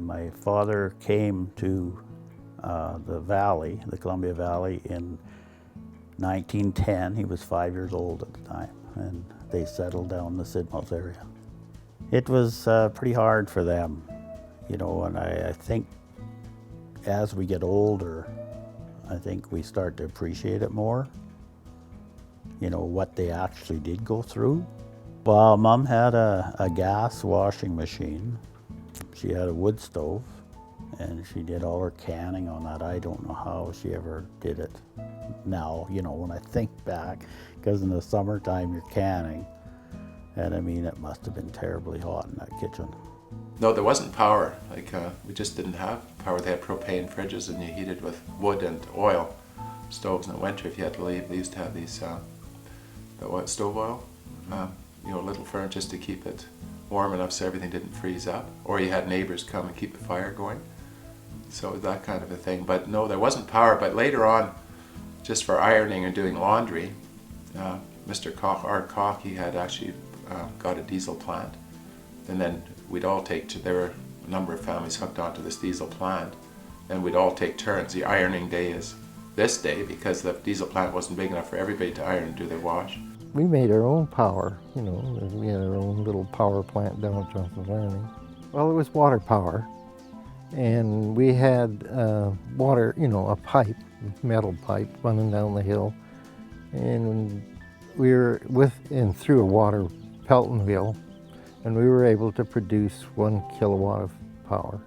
my father came to the valley, the Columbia Valley, in 1910. He was 5 years old at the time, and they settled down in the Sidmouth area. It was pretty hard for them, you know, and I think as we get older, I think we start to appreciate it more, you know, what they actually did go through. Well, Mom had a gas washing machine. She had a wood stove, and she did all her canning on that. I don't know how she ever did it now, you know, when I think back, because in the summertime you're canning, and I mean, it must have been terribly hot in that kitchen. No, there wasn't power. Like, we just didn't have power. They had propane fridges, and you heated with wood and oil stoves in the winter. If you had to leave, they used to have these the stove oil, you know, little furnaces to keep it warm enough so everything didn't freeze up. Or you had neighbors come and keep the fire going. So it was that kind of a thing. But no, there wasn't power. But later on, just for ironing and doing laundry, Mr. Koch, Art Koch, he had actually got a diesel plant. And then we'd all there were a number of families hooked onto this diesel plant, and we'd all take turns. The ironing day is this day because the diesel plant wasn't big enough for everybody to iron and do their wash. We made our own power, you know, we had our own little power plant down at Johnson's Landing. Well, it was water power, and we had water, you know, a pipe, metal pipe running down the hill, and we were through a water pelleting wheel, and we were able to produce 1 kilowatt of power.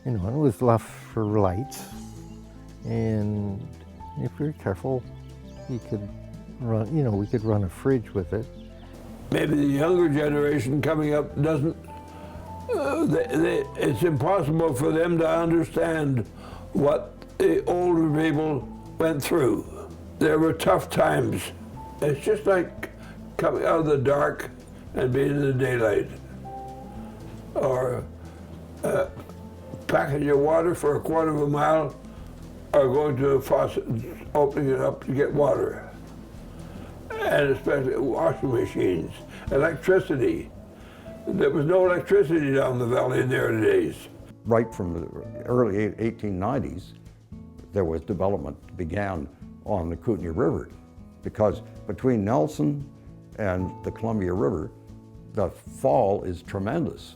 You know, and it was left for lights, and if we were careful, you could run, you know, we could run a fridge with it. Maybe the younger generation coming up doesn't, it's impossible for them to understand what the older people went through. There were tough times. It's just like coming out of the dark and being in the daylight. Or packing your water for a quarter of a mile, or going to a faucet and opening it up to get water. And especially washing machines, electricity. There was no electricity down the valley in their days. Right from the early 1890s, there was development began on the Kootenay River, because between Nelson and the Columbia River, the fall is tremendous.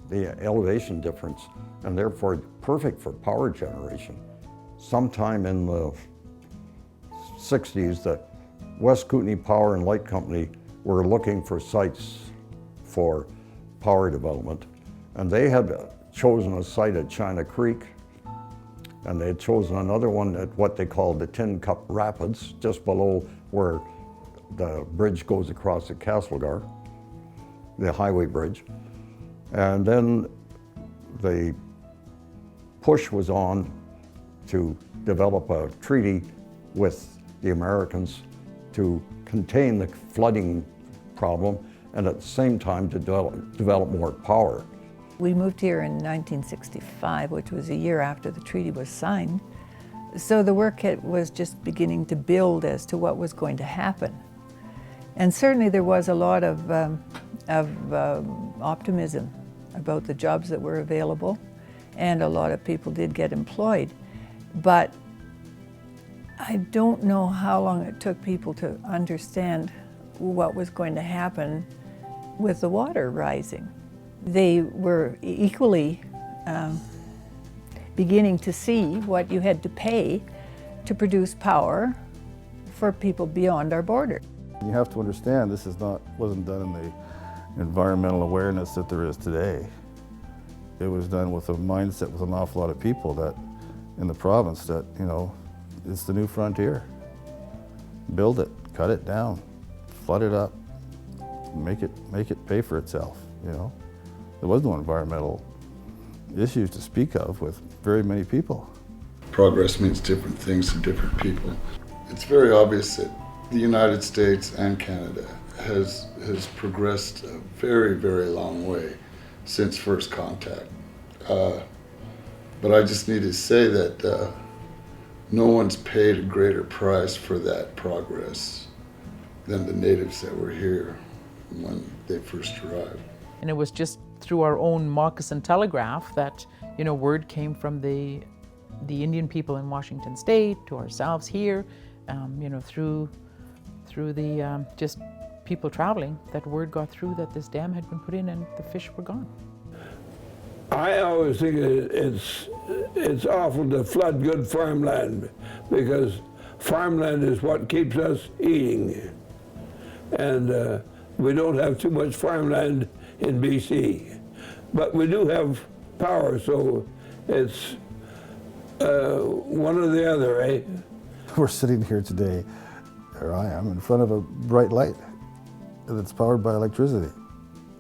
The elevation difference, and therefore perfect for power generation. Sometime in the 60s, the West Kootenay Power and Light Company were looking for sites for power development, and they had chosen a site at China Creek, and they had chosen another one at what they called the Tin Cup Rapids, just below where the bridge goes across the Castlegar, the highway bridge. And then the push was on to develop a treaty with the Americans to contain the flooding problem, and at the same time to develop more power. We moved here in 1965, which was a year after the treaty was signed. So the work was just beginning to build as to what was going to happen. And certainly there was a lot of optimism about the jobs that were available, and a lot of people did get employed. But I don't know how long it took people to understand what was going to happen with the water rising. They were equally beginning to see what you had to pay to produce power for people beyond our border. You have to understand this wasn't done in the environmental awareness that there is today. It was done with a mindset with an awful lot of people that in the province that, you know, it's the new frontier. Build it, cut it down, flood it up, make it pay for itself, you know. There was no environmental issues to speak of with very many people. Progress means different things to different people. It's very obvious that the United States and Canada has progressed a very, very long way since first contact. But I just need to say that no one's paid a greater price for that progress than the natives that were here when they first arrived. And it was just through our own moccasin telegraph that, you know, word came from the Indian people in Washington State to ourselves here, you know, through the just people traveling, that word got through that this dam had been put in and the fish were gone. I always think it's awful to flood good farmland, because farmland is what keeps us eating. And we don't have too much farmland in BC. But we do have power, so it's one or the other, eh? We're sitting here today, or I am, in front of a bright light that's powered by electricity.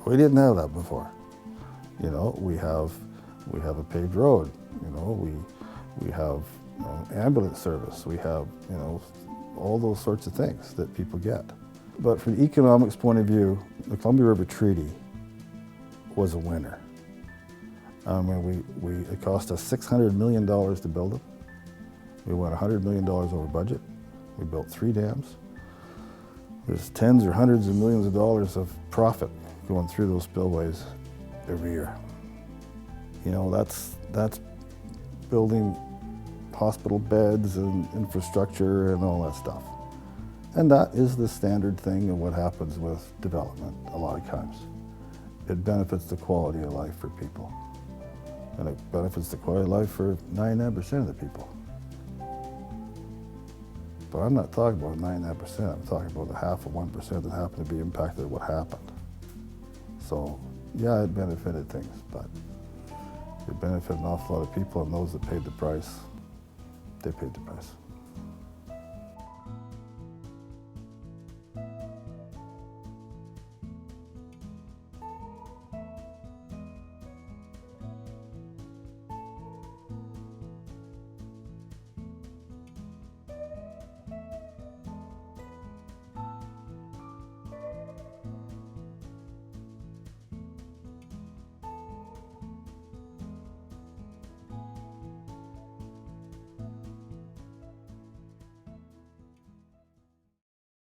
We didn't have that before. You know, we have a paved road. You know, we have, you know, ambulance service. We have, you know, all those sorts of things that people get. But from the economics point of view, the Columbia River Treaty was a winner. I mean, it cost us $600 million to build it. We went $100 million over budget. We built 3 dams. There's tens or hundreds of millions of dollars of profit going through those spillways every year. You know, that's building hospital beds and infrastructure and all that stuff. And that is the standard thing of what happens with development a lot of times. It benefits the quality of life for people. And it benefits the quality of life for 99% of the people. But I'm not talking about 99%, I'm talking about the 0.5% that happened to be impacted by what happened. So, yeah, it benefited things, but it benefited an awful lot of people, and those that paid the price, they paid the price.